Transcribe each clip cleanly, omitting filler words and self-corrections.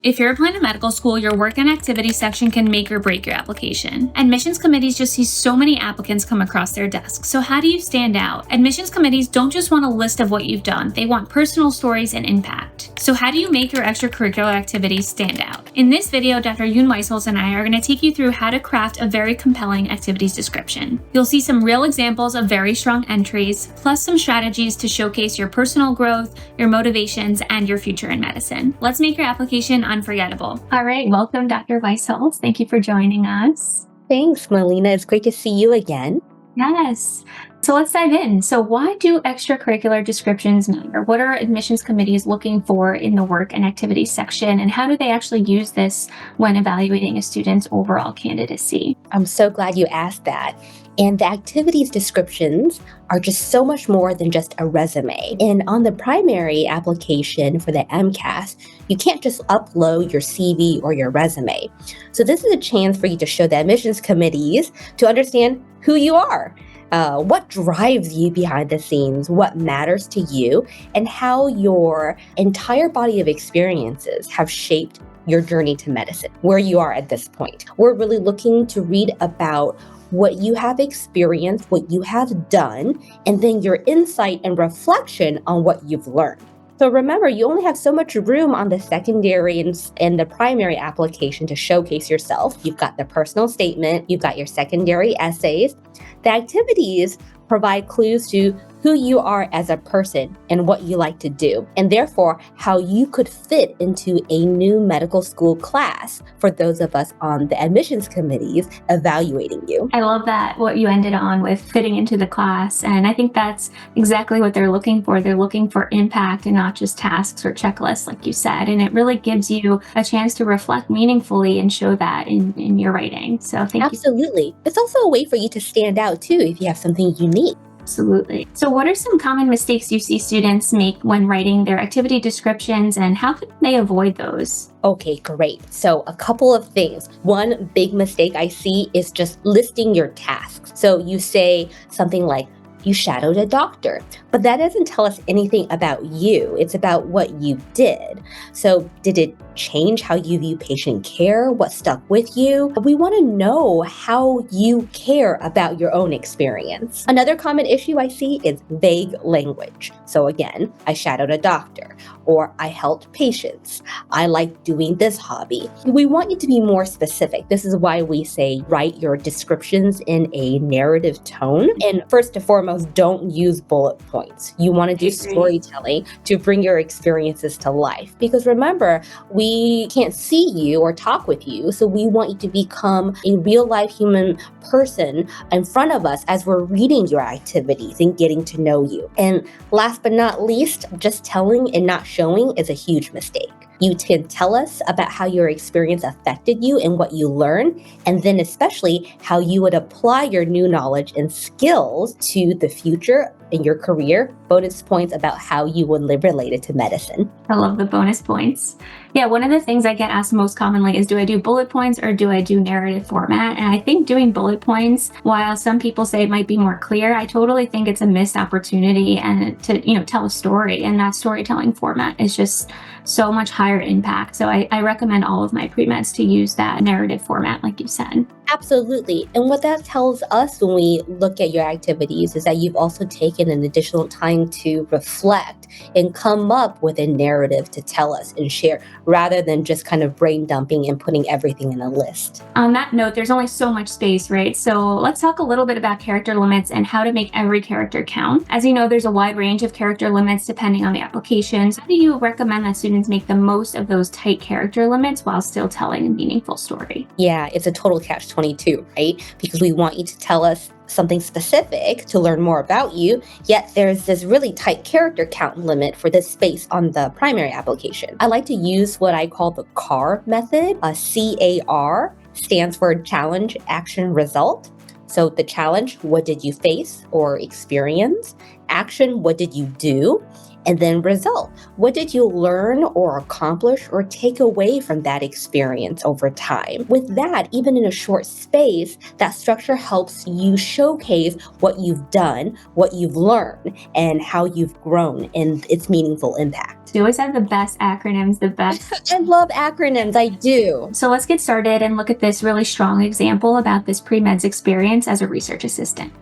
If you're applying to medical school, your work and activity section can make or break your application. Admissions committees just see so many applicants come across their desk. So how do you stand out? Admissions committees don't just want a list of what you've done. They want personal stories and impact. So how do you make your extracurricular activities stand out? In this video, Dr. Weisholtz and I are going to take you through how to craft a very compelling activities description. You'll see some real examples of very strong entries, plus some strategies to showcase your personal growth, your motivations, and your future in medicine. Let's make your application unforgettable. All right, welcome, Dr. Weisholtz. Thank you for joining us. Thanks, Melina. It's great to see you again. Yes. So let's dive in. So why do extracurricular descriptions matter? What are admissions committees looking for in the work and activities section? And how do they actually use this when evaluating a student's overall candidacy? I'm so glad you asked that. And the activities descriptions are just so much more than just a resume. And on the primary application for the MCAT, you can't just upload your CV or your resume. So this is a chance for you to show the admissions committees to understand who you are. What drives you behind the scenes, what matters to you, and how your entire body of experiences have shaped your journey to medicine, where you are at this point. We're really looking to read about what you have experienced, what you have done, and then your insight and reflection on what you've learned. So remember, you only have so much room on the secondary and the primary application to showcase yourself. You've got the personal statement, you've got your secondary essays. The activities provide clues to who you are as a person and what you like to do, and therefore how you could fit into a new medical school class for those of us on the admissions committees evaluating you. I love that, what you ended on with fitting into the class. And I think that's exactly what they're looking for. They're looking for impact and not just tasks or checklists, like you said. And it really gives you a chance to reflect meaningfully and show that in your writing. So thank you. Absolutely. It's also a way for you to stand out too if you have something unique. Absolutely. So what are some common mistakes you see students make when writing their activity descriptions, and how can they avoid those? Okay, great. So a couple of things. One big mistake I see is just listing your tasks. So you say something like, you shadowed a doctor, but that doesn't tell us anything about you. It's about what you did. So did it change how you view patient care? What stuck with you? We want to know how you care about your own experience. Another common issue I see is vague language. So again, I shadowed a doctor, or I helped patients. I like doing this hobby. We want you to be more specific. This is why we say write your descriptions in a narrative tone. And first and foremost, don't use bullet points. You want to do storytelling to bring your experiences to life. Because remember, we can't see you or talk with you, so we want you to become a real life human person in front of us as we're reading your activities and getting to know you. And last but not least, just telling and not showing is a huge mistake. You can tell us about how your experience affected you and what you learned, and then especially how you would apply your new knowledge and skills to the future in your career. Bonus points about how you would live related to medicine. I love the bonus points. Yeah, one of the things I get asked most commonly is, do I do bullet points or do I do narrative format? And I think doing bullet points, while some people say it might be more clear, I totally think it's a missed opportunity and to tell a story. And that storytelling format is just so much higher impact. So I recommend all of my pre-meds to use that narrative format, like you said. Absolutely. And what that tells us when we look at your activities is that you've also taken an additional time to reflect and come up with a narrative to tell us and share, rather than just kind of brain dumping and putting everything in a list. On that note, there's only so much space, right? So let's talk a little bit about character limits and how to make every character count. As you know, there's a wide range of character limits depending on the applications. How do you recommend that students make the most of those tight character limits while still telling a meaningful story? Yeah, it's a total catch-22, right? Because we want you to tell us something specific to learn more about you, yet there's this really tight character count limit for this space on the primary application. I like to use what I call the CAR method. CAR stands for challenge, action, result. So the challenge, what did you face or experience? Action, what did you do? And then result. What did you learn or accomplish or take away from that experience over time? With that, even in a short space, that structure helps you showcase what you've done, what you've learned, and how you've grown and its meaningful impact. You always have the best acronyms, the best. I love acronyms, I do. So let's get started and look at this really strong example about this pre-meds experience as a research assistant.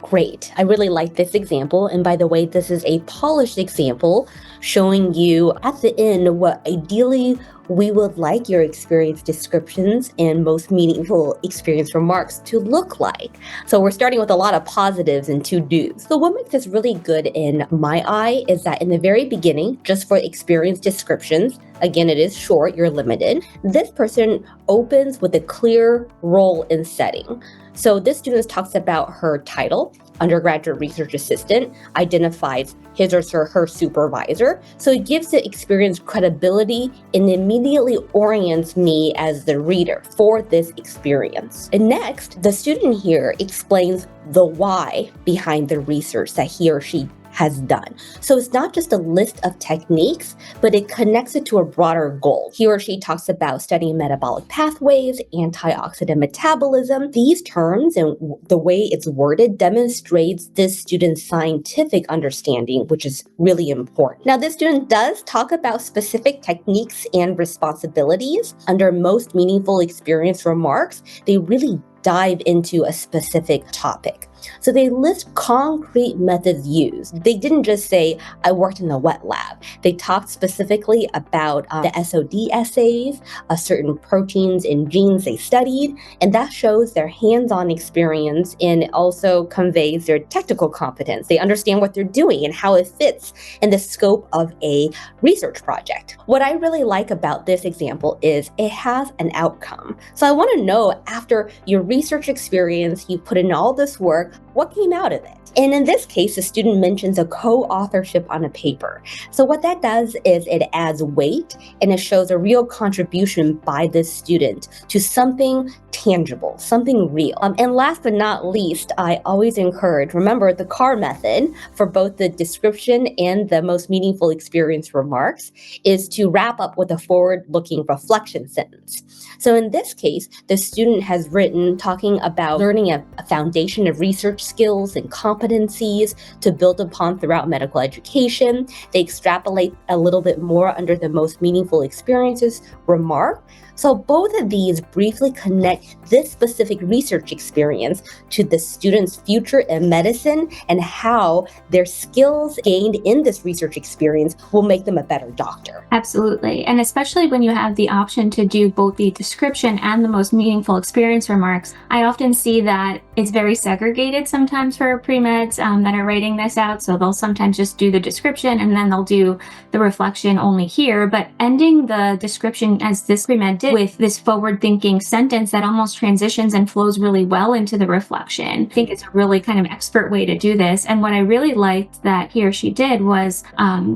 Great. I really like this example. And by the way, this is a polished example showing you at the end what ideally we would like your experience descriptions and most meaningful experience remarks to look like. So we're starting with a lot of positives and to-dos. So what makes this really good in my eye is that in the very beginning, just for experience descriptions, again, it is short, you're limited, this person opens with a clear role and setting. So this student talks about her title, undergraduate research assistant, identifies his or her supervisor. So it gives the experience credibility and immediately orients me as the reader for this experience. And next, the student here explains the why behind the research that he or she has done. So it's not just a list of techniques, but it connects it to a broader goal. He or she talks about studying metabolic pathways, antioxidant metabolism. These terms and the way it's worded demonstrates this student's scientific understanding, which is really important. Now, this student does talk about specific techniques and responsibilities. Under most meaningful experience remarks, they really dive into a specific topic. So they list concrete methods used. They didn't just say, I worked in the wet lab. They talked specifically about the SOD assays, certain proteins and genes they studied, and that shows their hands-on experience and also conveys their technical competence. They understand what they're doing and how it fits in the scope of a research project. What I really like about this example is it has an outcome. So I want to know, after your research experience, you put in all this work, what came out of it? And in this case, the student mentions a co-authorship on a paper. So what that does is it adds weight and it shows a real contribution by this student to something tangible, something real. And last but not least, I always encourage, remember the CAR method for both the description and the most meaningful experience remarks is to wrap up with a forward-looking reflection sentence. So in this case, the student has written talking about learning a foundation of research skills and competencies to build upon throughout medical education. They extrapolate a little bit more under the most meaningful experiences remark. So both of these briefly connect this specific research experience to the student's future in medicine and how their skills gained in this research experience will make them a better doctor. Absolutely. And especially when you have the option to do both the description and the most meaningful experience remarks, I often see that it's very segregated sometimes for pre-meds that are writing this out. So they'll sometimes just do the description and then they'll do the reflection only here. But ending the description as this pre-med did with this forward-thinking sentence that almost transitions and flows really well into the reflection. I think it's a really kind of expert way to do this. And what I really liked that he or she did was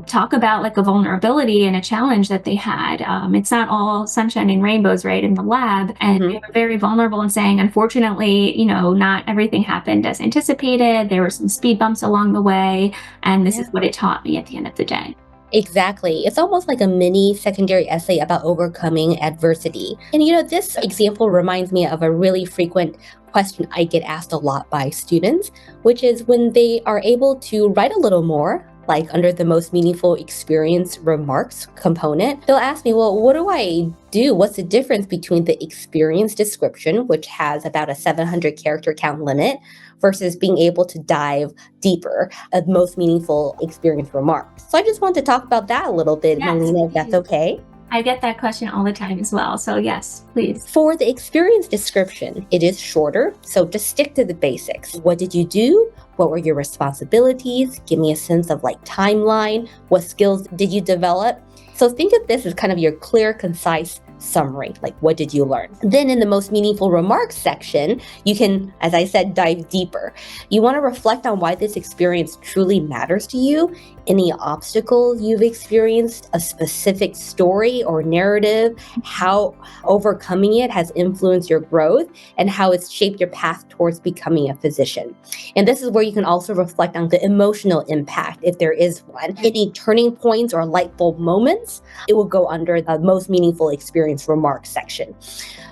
talk about like a vulnerability and a challenge that they had. It's not all sunshine and rainbows, right, in the lab. And they were very vulnerable in saying, unfortunately, not everything happened as anticipated. There were some speed bumps along the way. And this is what it taught me at the end of the day. Exactly. It's almost like a mini secondary essay about overcoming adversity. And this example reminds me of a really frequent question I get asked a lot by students, which is when they are able to write a little more, like under the most meaningful experience remarks component, they'll ask me, well, what do I do? What's the difference between the experience description, which has about a 700 character count limit, versus being able to dive deeper at most meaningful experience remarks? So I just want to talk about that a little bit, Melina, if that's okay. I get that question all the time as well. So yes, please. For the experience description, it is shorter, so just stick to the basics. What did you do? What were your responsibilities? Give me a sense of timeline. What skills did you develop? So think of this as kind of your clear, concise summary, like what did you learn? Then in the most meaningful remarks section, you can, as I said, dive deeper. You want to reflect on why this experience truly matters to you, any obstacles you've experienced, a specific story or narrative, how overcoming it has influenced your growth, and how it's shaped your path towards becoming a physician. And this is where you can also reflect on the emotional impact, if there is one. Any turning points or light bulb moments, it will go under the most meaningful experience remarks section.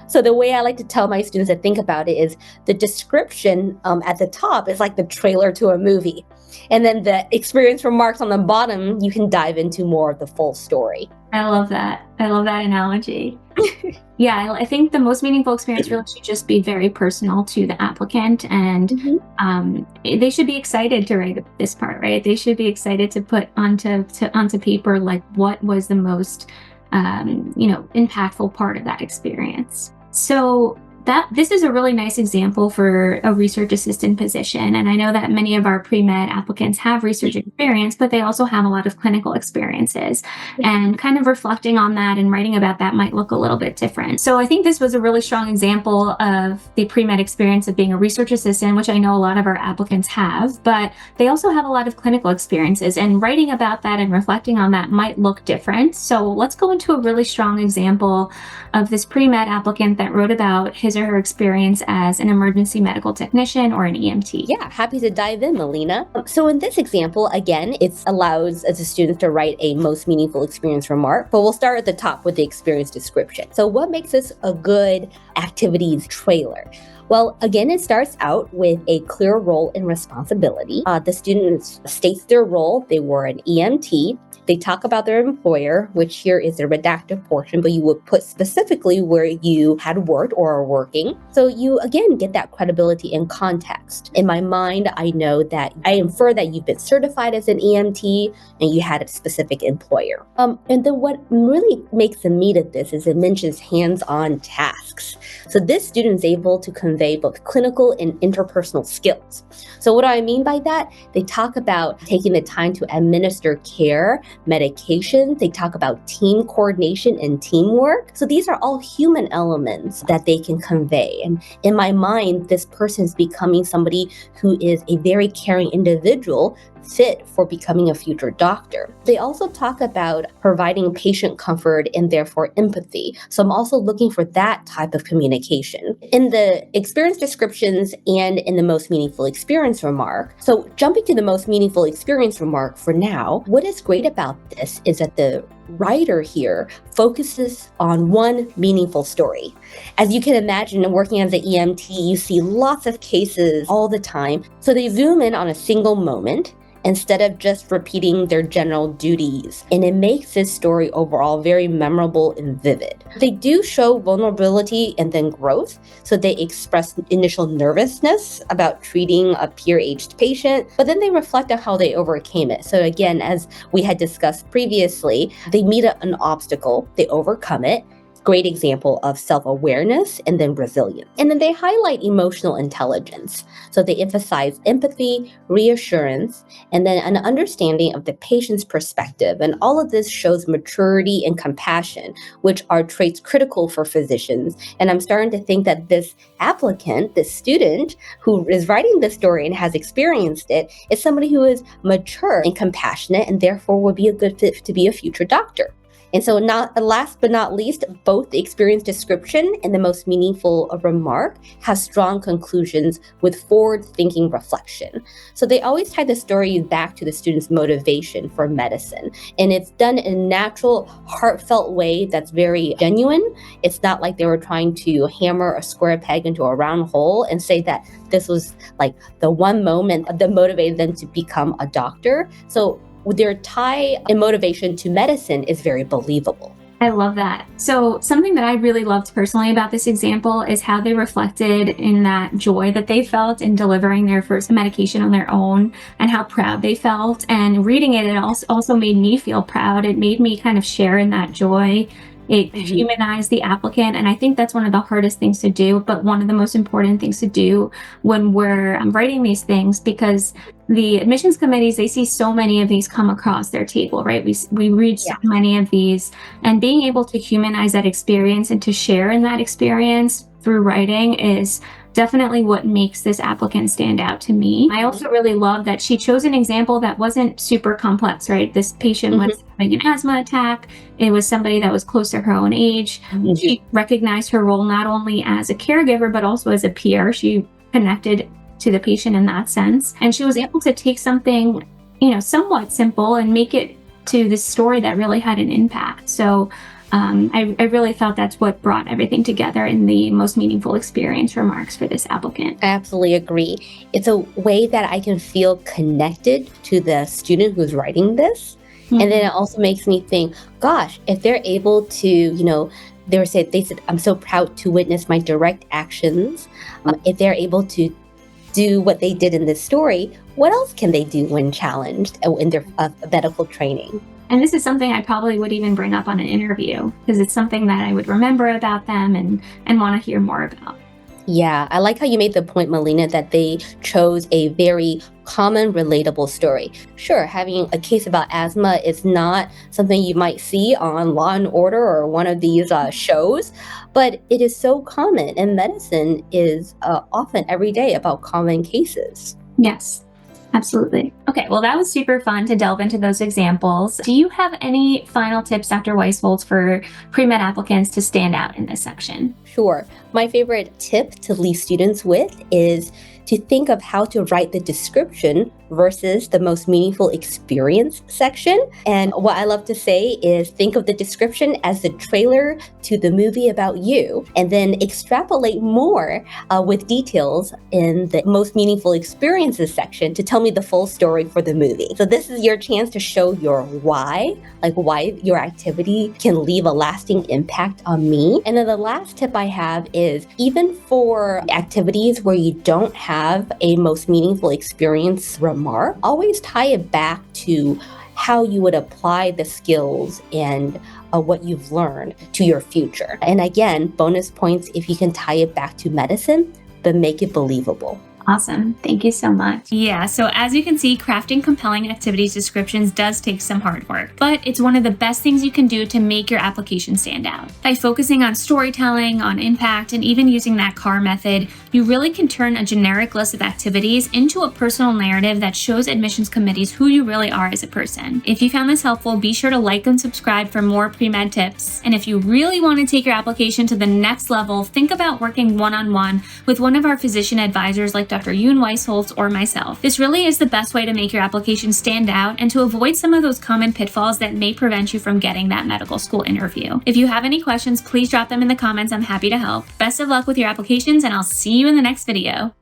So the way I like to tell my students to think about it is the description at the top is like the trailer to a movie. And then the experience remarks on the bottom, you can dive into more of the full story. I love that. I love that analogy. Yeah, I think the most meaningful experience really should just be very personal to the applicant, and they should be excited to write this part, right? They should be excited to put onto paper like what was the most impactful part of that experience. So this is a really nice example for a research assistant position. And I know that many of our pre-med applicants have research experience, but they also have a lot of clinical experiences. And kind of reflecting on that and writing about that might look a little bit different. So I think this was a really strong example of the pre-med experience of being a research assistant, which I know a lot of our applicants have, but they also have a lot of clinical experiences, and writing about that and reflecting on that might look different. So let's go into a really strong example of this pre-med applicant that wrote about his or her experience as an emergency medical technician or an EMT. Yeah, happy to dive in, Melina. So in this example, again, it allows as a student to write a most meaningful experience remark, but we'll start at the top with the experience description. So what makes this a good activities trailer? Well, again, it starts out with a clear role and responsibility. The student states their role. They were an EMT. They talk about their employer, which here is the redacted portion, but you would put specifically where you had worked or are working. So you, again, get that credibility and context. In my mind, I know that I infer that you've been certified as an EMT and you had a specific employer. And then what really makes the meat of this is it mentions hands-on tasks. So this student is able to convey both clinical and interpersonal skills. So what do I mean by that? They talk about taking the time to administer care, medication. They talk about team coordination and teamwork. So these are all human elements that they can convey. And in my mind, this person is becoming somebody who is a very caring individual, fit for becoming a future doctor. They also talk about providing patient comfort and therefore empathy. So I'm also looking for that type of communication. In the experience descriptions and in the most meaningful experience remark, so jumping to the most meaningful experience remark for now, what is great about this is that the writer here focuses on one meaningful story. As you can imagine, working as an EMT, you see lots of cases all the time. So they zoom in on a single moment instead of just repeating their general duties. And it makes this story overall very memorable and vivid. They do show vulnerability and then growth. So they express initial nervousness about treating a peer-aged patient, but then they reflect on how they overcame it. So again, as we had discussed previously, they meet an obstacle, they overcome it. Great example of self-awareness and then resilience. And then they highlight emotional intelligence. So they emphasize empathy, reassurance, and then an understanding of the patient's perspective. And all of this shows maturity and compassion, which are traits critical for physicians. And I'm starting to think that this applicant, this student who is writing this story and has experienced it, is somebody who is mature and compassionate and therefore would be a good fit to be a future doctor. And so last but not least, both the experience description and the most meaningful remark have strong conclusions with forward-thinking reflection. So they always tie the story back to the student's motivation for medicine. And it's done in a natural, heartfelt way that's very genuine. It's not like they were trying to hammer a square peg into a round hole and say that this was like the one moment that motivated them to become a doctor. So their tie and motivation to medicine is very believable. I love that. So something that I really loved personally about this example is how they reflected in that joy that they felt in delivering their first medication on their own and how proud they felt. And reading it, it also made me feel proud. It made me kind of share in that joy. It humanized the applicant. And I think that's one of the hardest things to do, but one of the most important things to do when we're writing these things, because the admissions committees, they see so many of these come across their table, right? We read so Yeah. many of these, and being able to humanize that experience and to share in that experience through writing is definitely what makes this applicant stand out to me. I also really love that she chose an example that wasn't super complex, right? This patient was having an asthma attack. It was somebody that was close to her own age. She recognized her role not only as a caregiver, but also as a peer. She connected to the patient in that sense. And she was able to take something, somewhat simple and make it to this story that really had an impact. So I really felt that's what brought everything together in the most meaningful experience remarks for this applicant. I absolutely agree. It's a way that I can feel connected to the student who's writing this. And then it also makes me think, gosh, if they're able to, they said, I'm so proud to witness my direct actions. If they're able to do what they did in this story, what else can they do when challenged in their medical training? And this is something I probably would even bring up on an interview because it's something that I would remember about them and want to hear more about. Yeah, I like how you made the point, Melina, that they chose a very common, relatable story. Sure, having a case about asthma is not something you might see on Law and Order or one of these shows, but it is so common, and medicine is often every day about common cases. Yes. Absolutely. Okay, well, that was super fun to delve into those examples. Do you have any final tips, Dr. Weisholtz, for pre-med applicants to stand out in this section? Sure. My favorite tip to leave students with is to think of how to write the description versus the most meaningful experience section. And what I love to say is think of the description as the trailer to the movie about you, and then extrapolate more with details in the most meaningful experiences section to tell me the full story for the movie. So this is your chance to show your why, like why your activity can leave a lasting impact on me. And then the last tip I have is even for activities where you don't have a most meaningful experience remark, always tie it back to how you would apply the skills and what you've learned to your future. And again, bonus points if you can tie it back to medicine, but make it believable. Awesome. Thank you so much. Yeah, so as you can see, crafting compelling activities descriptions does take some hard work, but it's one of the best things you can do to make your application stand out. By focusing on storytelling, on impact, and even using that CAR method, you really can turn a generic list of activities into a personal narrative that shows admissions committees who you really are as a person. If you found this helpful, be sure to like and subscribe for more pre-med tips. And if you really want to take your application to the next level, think about working one-on-one with one of our physician advisors like Dr. Weisholtz or myself. This really is the best way to make your application stand out and to avoid some of those common pitfalls that may prevent you from getting that medical school interview. If you have any questions, please drop them in the comments. I'm happy to help. Best of luck with your applications, and I'll see you in the next video.